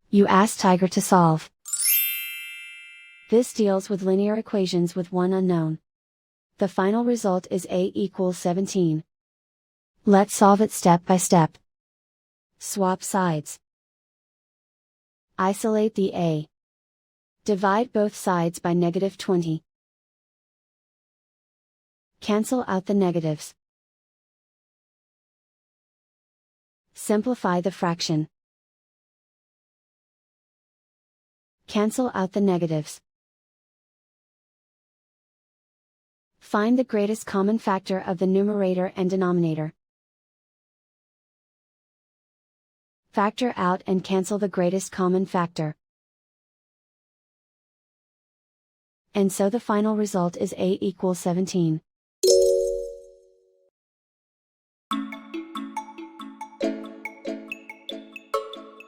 You ask Tiger to solve. This deals with linear equations with one unknown. The final result is a equals 17. Let's solve it step by step. Swap sides. Isolate the a. Divide both sides by -20. Cancel out the negatives. Simplify the fraction. Cancel out the negatives. Find the greatest common factor of the numerator and denominator. Factor out and cancel the greatest common factor. And so the final result is a equals 17.